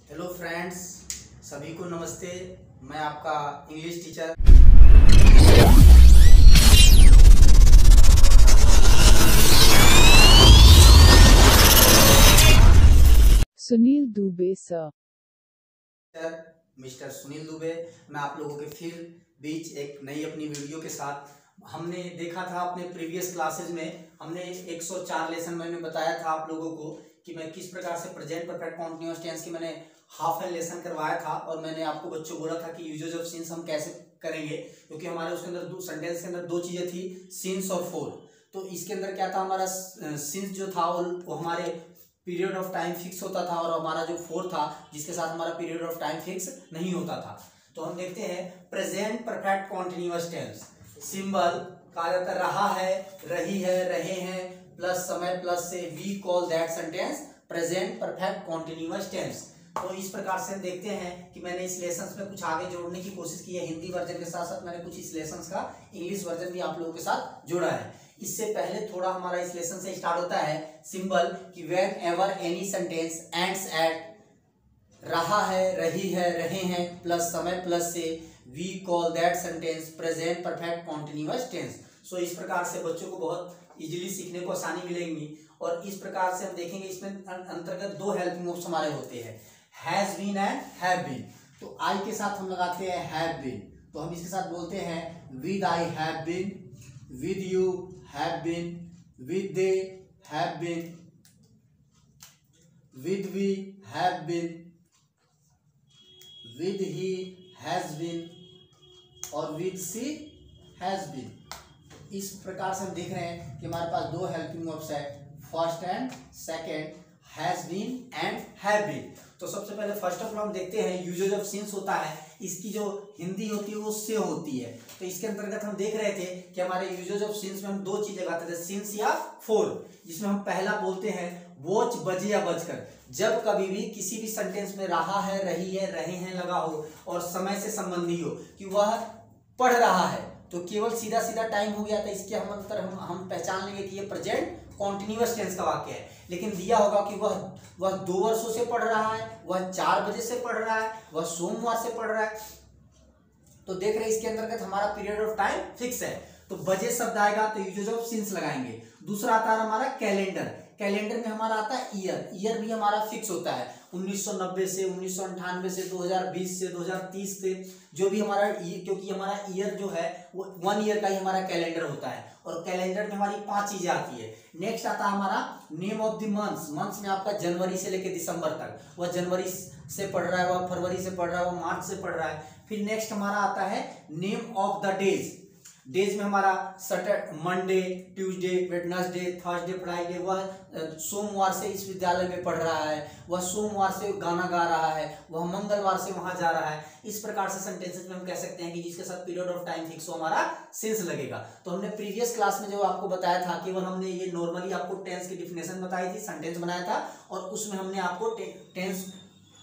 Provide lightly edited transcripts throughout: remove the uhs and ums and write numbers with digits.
Hello friends, सभी को नमस्ते। मैं आपका English teacher Sunil Dubey sir. Mister Sunil Dubey. मैं आप लोगों के फिर बीच एक नई अपनी वीडियो के साथ हमने देखा था अपने प्रीवियस क्लासेस में हमने 104 लेसन मैंने बताया था आप लोगों को कि मैं किस प्रकार से प्रेजेंट परफेक्ट कॉन्टिन्यूअस टेंस की मैंने हाफ एन लेसन करवाया था। और मैंने आपको बच्चों बोला था कि यूजेज ऑफ सिंस हम कैसे करेंगे, क्योंकि हमारे उसके अंदर सेंटेंस के अंदर दो चीजें थी, सिंस और फोर। तो इसके अंदर क्या था, हमारा सिंस जो था वो हमारे पीरियड ऑफ टाइम फिक्स होता था और हमारा जो फोर था जिसके साथ हमारा पीरियड ऑफ टाइम फिक्स नहीं होता था। तो हम देखते हैं present perfect continuous tense. Symbol कहा जाता है रहा है, रही है, रहे हैं प्लस समय प्लस से we call that sentence present perfect continuous tense. तो इस प्रकार से देखते हैं कि मैंने इस लेसन में कुछ आगे जोड़ने की कोशिश की है। हिंदी वर्जन के साथ साथ मैंने कुछ इस लेसन का इंग्लिश वर्जन भी आप लोगों के साथ जोड़ा है। इससे पहले थोड़ा हमारा इस लेसन से स्टार्ट होता है सिंबल कि when ever any sentence ends at रहा है, रही है, रहे हैं प्लस समय प्लस से we call that sentence present perfect continuous tense. So इस प्रकार से बच्चों को बहुत इजीली सीखने को आसानी मिलेगी। और इस प्रकार से हम देखेंगे इसमें अंतर्गत दो हेल्पिंग वर्ब्स हमारे होते हैं, has been and have been. तो आई के साथ हम लगाते हैं हैव बीन, तो हम इसके साथ बोलते हैं with I have been, with you have been, with they have been, with we have been, with he has been और विद सी हैज बीन। इस प्रकार से हम देख रहे हैं कि हमारे पास दो हेल्पिंग वर्ब्स है, first and second, has been and have been. तो सबसे पहले फर्स्ट ऑफ ऑल हम देखते हैं यूजेज ऑफ सिंस होता है, इसकी जो हिंदी होती है वो से होती है। तो इसके अंतर्गत हम देख रहे थे कि हमारे यूजेज ऑफ सिंस में हम दो चीज लगाते थे, सिंस या फोर, जिसमें हम पहला बोलते हैं वॉच, बजे या बजकर। जब कभी भी किसी भी सेंटेंस में रहा है, रही है, रहे हैं लगा हो और समय से संबंधी हो कि वह पढ़ रहा है, तो केवल सीधा सीधा टाइम हो गया था, इसके हम अंतर हम पहचान लेंगे कि ये प्रेजेंट कॉन्टिन्यूअस टेंस का वाक्य है। लेकिन दिया होगा कि वह 2 वर्षों से पढ़ रहा है, वह 4 बजे से पढ़ रहा है, वह सोमवार से पढ़ रहा है, तो देख रहे हैं इसके अंतर्गत हमारा पीरियड ऑफ टाइम फिक्स है। तो बजे शब्द आएगा तो यूजेज ऑफ सिंस लगाएंगे। दूसरा आता है हमारा कैलेंडर। कैलेंडर में हमारा आता है ईयर, ईयर भी हमारा फिक्स होता है 1990 से, 1998 से, 2020 से, 2030 से, जो भी हमारा, क्योंकि हमारा ईयर जो है वो 1 ईयर का ही हमारा कैलेंडर होता है। और कैलेंडर में हमारी 5 चीजें आती है। नेक्स्ट आता है हमारा name of the months. Months में आपका जनवरी से लेकर दिसंबर तक, वह जनवरी से पढ़ रहा है, वह फरवरी से पढ़ रहा है, वह मार्च से पढ़ रहा है। फिर नेक्स्ट हमारा आता है name of the days. Days में हमारा Saturday, Monday, Tuesday, Wednesday, Thursday, Friday. वह सोमवार से इस विद्यालय में पढ़ रहा है, वह सोमवार से गाना गा रहा है, वह मंगलवार से वहां जा रहा है। इस प्रकार से सेंटेंसेस में हम कह सकते हैं कि जिसके साथ पीरियड ऑफ टाइम फिक्स हो हमारा सिंस लगेगा। तो हमने प्रीवियस क्लास में जो आपको बताया था, केवल हमने ये नॉर्मली आपको टेंस की डिफिनेशन बताई थी, सेंटेंस बनाया था, और उसमें हमने आपको टेंस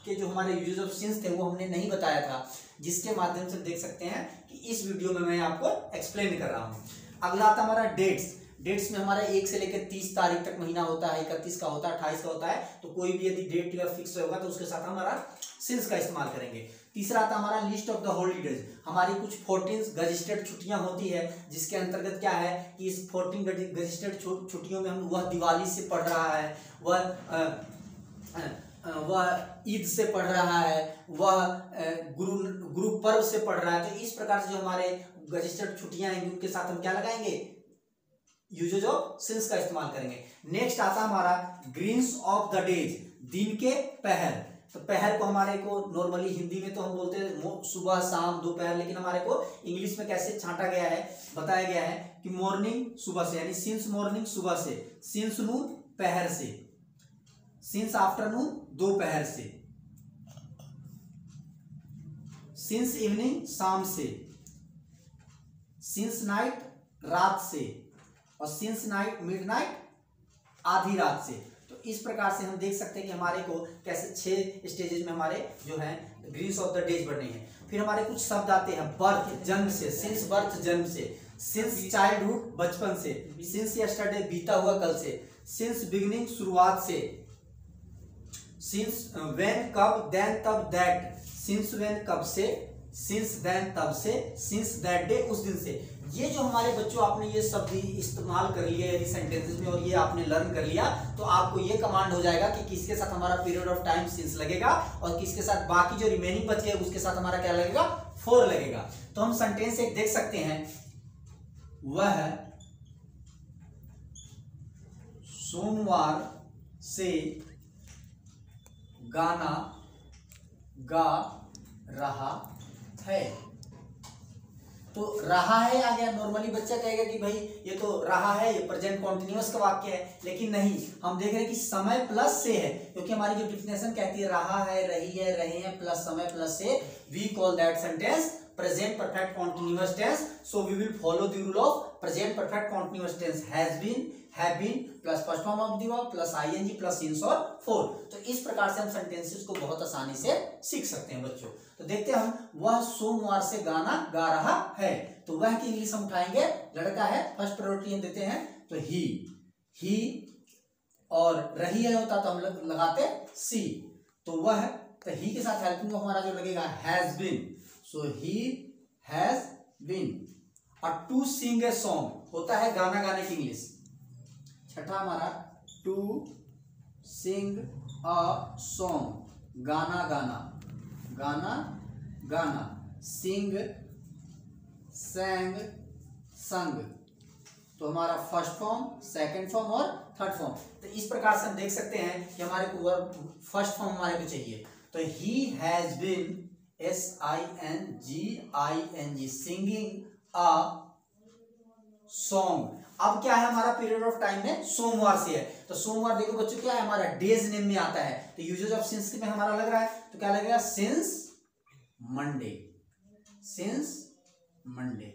के जो हमारे यूजेज ऑफ सिंस थे वो हमने नहीं बताया था, जिसके माध्यम से देख सकते हैं कि इस वीडियो में मैं आपको एक्सप्लेन कर रहा हूं। अगला आता हमारा डेट्स। डेट्स में हमारा 1 से लेकर 30 तारीख तक महीना होता है, 31 का होता है, 28 का होता है। तो कोई भी यदि डेट या फिक्स होगा तो उसके साथ हमारा सिंस का इस्तेमाल करेंगे। तीसरा आता हमारा लिस्ट ऑफ द हॉलीडेज। हमारी कुछ 14 गजिस्टेड छुट्टियां होती है, जिसके अंतर्गत क्या है कि इस 14 गजिस्टेड छुट्टियों में हम वह दिवाली से पढ़ रहा है, वह ईद से पढ़ रहा है, वह गुरु पर्व से पढ़ रहा है। तो इस प्रकार से जो हमारे रजिस्टर्ड छुट्टियां हैं उनके साथ हम क्या लगाएंगे, यूजेज ऑफ सिंस का इस्तेमाल करेंगे। नेक्स्ट आता हमारा ग्रीन्स ऑफ द डेज, दिन के पहर। तो पहर को हमारे को नॉर्मली हिंदी में तो हम बोलते हैं सुबह, शाम, दोपहर, लेकिन हमारे को इंग्लिश में कैसे छांटा गया है, बताया गया है कि मॉर्निंग सुबह से, यानी सिंस मॉर्निंग सुबह से, सिंस नून पहर से, सिंस आफ्टरनून दोपहर से, सिंस इवनिंग शाम से, सिंस नाइट रात से, और सिंस नाइट मिडनाइट आधी रात से। तो इस प्रकार से हम देख सकते हैं कि हमारे को कैसे 6 स्टेजेस में हमारे जो है ग्रीन्स ऑफ द डेज बनने हैं। फिर हमारे कुछ शब्द आते हैं बर्थ, जन्म से, सिंस बर्थ जन्म से, सिंस चाइल्डहुड बचपन से, सिंस यस्टरडे बीता हुआ कल से, सिंस बिगिनिंग शुरुआत से, सिंस व्हेन कब, देन तब, दैट, सिंस व्हेन कब से, सिंस देन तब से, सिंस दैट डे उस दिन से। ये जो हमारे बच्चों आपने ये शब्द इस्तेमाल कर लिया यदि सेंटेंसेस में और ये आपने लर्न कर लिया तो आपको ये कमांड हो जाएगा कि किसके साथ हमारा पीरियड ऑफ टाइम सिंस लगेगा और किसके साथ बाकी जो रिमेनिंग बच गया उसके साथ हमारा क्या लगेगा, फॉर लगेगा। तो हम सेंटेंस एक देख सकते हैं, वह सोमवार से गाना गा रहा है। तो रहा है आ गया। नॉर्मली बच्चा कहेगा कि भाई ये तो रहा है, ये प्रेजेंट कॉन्टिन्यूअस का वाक्य है, लेकिन नहीं, हम देख रहे हैं कि समय प्लस से है, क्योंकि हमारी जो डिफिनेशन कहती है रहा है, रही है, रहे हैं प्लस समय प्लस से, we call that sentence present perfect continuous tense. So we will follow the rule of present perfect continuous tense, has been, have been plus first form of the verb plus ing plus since और for। तो इस प्रकार से हम sentences को बहुत आसानी से सीख सकते हैं बच्चों। तो देखते हैं हम, वह सोमवार से गाना गा रहा है। तो वह की इंग्लिश हम उठाएंगे, लड़का है, फर्स्ट प्रायोरिटी हम देते हैं, तो ही और रही है होता तो हम लगाते सी। तो वह, तो ही के साथ हेल्पिंग हमारा जो लगेगा has been. So he has been। और to sing a song होता है गाना गाने की इंग्लिश। छठा हमारा to sing a song, गाना गाना, गाना गाना, sing, sang, sung। तो हमारा फर्स्ट फॉर्म, सेकंड फॉर्म और थर्ड फॉर्म। तो इस प्रकार से हम देख सकते हैं कि हमारे को फर्स्ट फॉर्म हमारे को चाहिए। तो he has been SINGING singing a song. अब क्या है हमारा पीरियड ऑफ टाइम में सोमवार से है, तो सोमवार देखो बच्चों क्या है हमारा डेज नेम में आता है, तो यूजेज ऑफ सिंस में हमारा लग रहा है, तो क्या लगेगा सिंस मंडे, सिंस मंडे।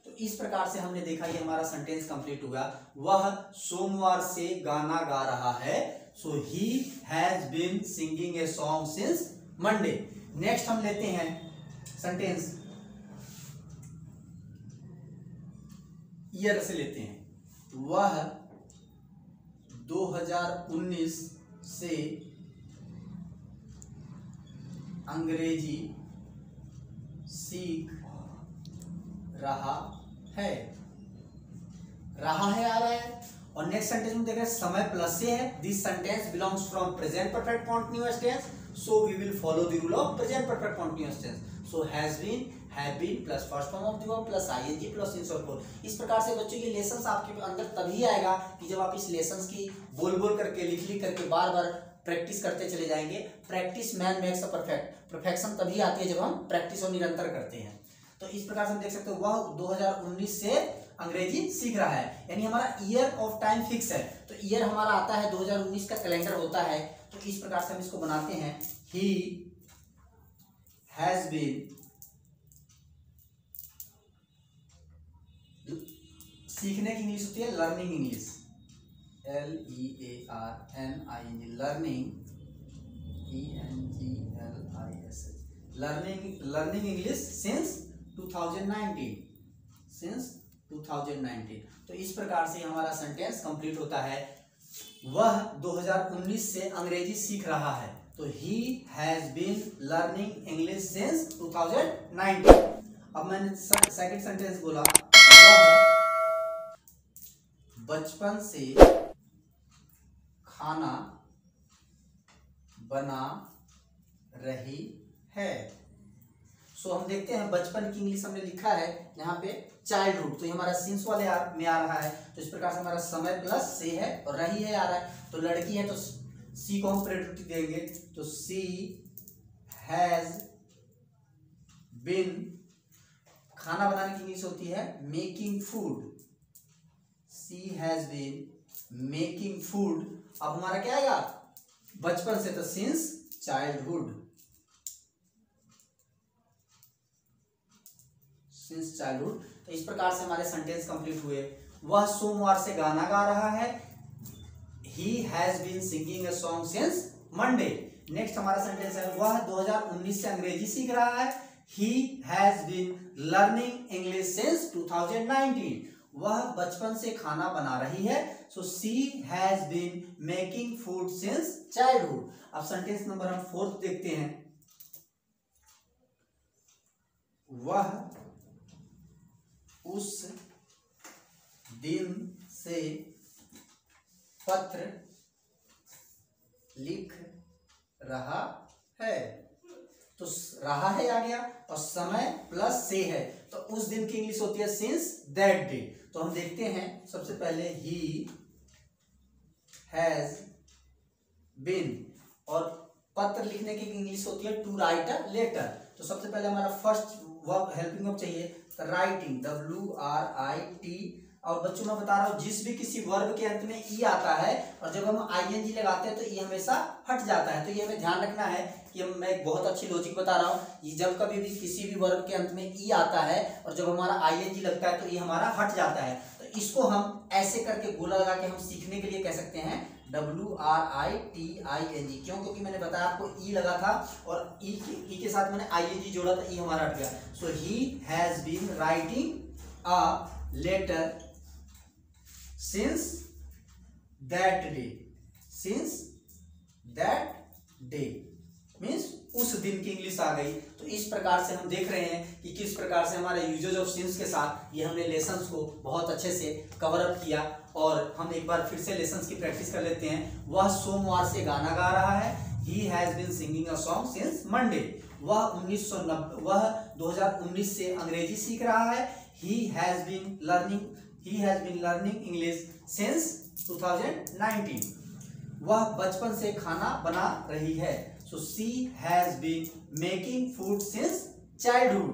तो इस प्रकार से हमने देखा ये हमारा सेंटेंस कंप्लीट हुआ, वह सोमवार से गाना गा रहा है। So he has been singing a song since Monday. Next हम लेते हैं सेंटेंस ईयर से लेते हैं, वह 2019 से अंग्रेजी सीख रहा है। रहा है आ रहा है। और नेक्स्ट सेंटेंस में देख रहे हैं समय प्लस से है, this sentence belongs from present perfect continuous tense, so we will follow the rule of present perfect continuous tense. So has been, have been plus first form of the verb plus ing plus since और for। इस प्रकार से बच्चों ये lessons आपके अंदर तभी आएगा कि जब आप इस लेसन्स की बोल बोल करके लिख करके बार बार प्रैक्टिस करते चले जाएंगे। Practice man makes a perfect. Perfection तभी आती है जब हम प्रैक्टिस और निरंतर करते हैं। तो इस प्रकार से हम देख सकते हो वह 2019 से अंग्रेजी सीख रहा है, यानी हमारा ईयर ऑफ टाइम फिक्स है। तो ईयर हमारा आता है 2019 का कैलेंडर होता है। तो इस प्रकार से हम इसको बनाते हैं, he has been सीखने की इंग्लिश होती है learning English, LEARNING, learning ENGLISH, learning English since 2019, since 2019। तो इस प्रकार से हमारा सेंटेंस कंप्लीट होता है, वह 2019 से अंग्रेजी सीख रहा है। तो he has been learning English since 2019। अब मैंने सेकंड सेंटेंस बोला, वह बचपन से खाना बना रही है। सो हम देखते हैं बचपन की इंग्लिश हमने लिखा है यहाँ पे चाइल्डहुड, तो ये हमारा सिंस वाले में आ रहा है। तो इस प्रकार से हमारा समय प्लस से है और रही है आ रहा है। तो लड़की है तो सी को हम प्रायोरिटी देंगे, तो सी हैज बिन, खाना बनाने की इंग्लिश होती है making food, she has been making food. अब हमारा क्या आएगा बचपन से, तो सिंस चाइल्डहुड, सिंस चाइल्डहुड। तो इस प्रकार से हमारे सेंटेंस कंप्लीट हुए। वह सोमवार से गाना गा रहा है, he has been singing a song since Monday। Next हमारा सेंटेंस है, वह 2019 से अंग्रेजी सीख रहा है, he has been learning English since 2019। वह बचपन से खाना बना रही है। So she has been making food since childhood. अब सेंटेंस नंबर हम 4 देखते हैं। वह उस दिन से पत्र लिख रहा है। तो रहा है आ गया और समय प्लस से है, तो उस दिन की इंग्लिश होती है सिंस दैट डे। तो हम देखते हैं सबसे पहले ही हैज बीन, और पत्र लिखने की इंग्लिश होती है टू राइट अ लेटर। तो सबसे पहले हमारा फर्स्ट वर्ब हेल्पिंग वर्ब चाहिए राइटिंग, WRIT। और बच्चों मैं बता रहा हूँ जिस भी किसी वर्ब के अंत में ई आता है और जब हम ING लगाते हैं तो ई हमेशा हट जाता है। तो ये हमें ध्यान रखना है कि मैं एक बहुत अच्छी लॉजिक बता रहा हूँ, जब कभी भी किसी भी वर्ब के अंत में ई आता है और जब हमारा ING लगता है तो ये हमारा हट जाता है। तो इसको हम ऐसे करके गोला लगा के हम सीखने के लिए कह सकते हैं WRITING। क्यों? क्योंकि मैंने बताया आपको ई लगा था और ई के साथ मैंने ING जोड़ा था, ई हमारा हट गया। So he has been writing a letter since that day. Since that day means उस दिन की इंग्लिश आ गई। तो इस प्रकार से हम देख रहे हैं कि किस प्रकार से हमारे यूजेज ऑफ सिंस के साथ ये हमने लेसन्स को बहुत अच्छे से कवर अप किया। और हम एक बार फिर से लेसन्स की प्रैक्टिस कर लेते हैं। वह सोमवार से गाना गा रहा है। He has been singing a song since Monday. वह 2019 से अंग्रेजी सीख रहा है। He has been learning English since 2019। वह बचपन से खाना बना रही है। So she has been making food since childhood.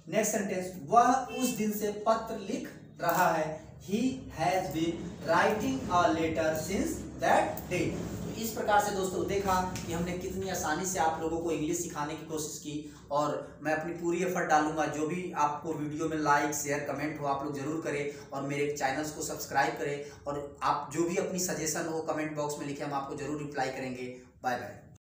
Next sentence, वह उस दिन से पत्र लिख रहा है। He has been writing a letter since that day. इस प्रकार से दोस्तों देखा कि हमने कितनी आसानी से आप लोगों को इंग्लिश सिखाने की कोशिश की, और मैं अपनी पूरी एफर्ट डालूंगा। जो भी आपको वीडियो में लाइक शेयर कमेंट हो आप लोग जरूर करें और मेरे चैनल्स को सब्सक्राइब करें, और आप जो भी अपनी सजेशन हो कमेंट बॉक्स में लिखें, हम आपको जरूर रिप्लाई करेंगे। Bye bye.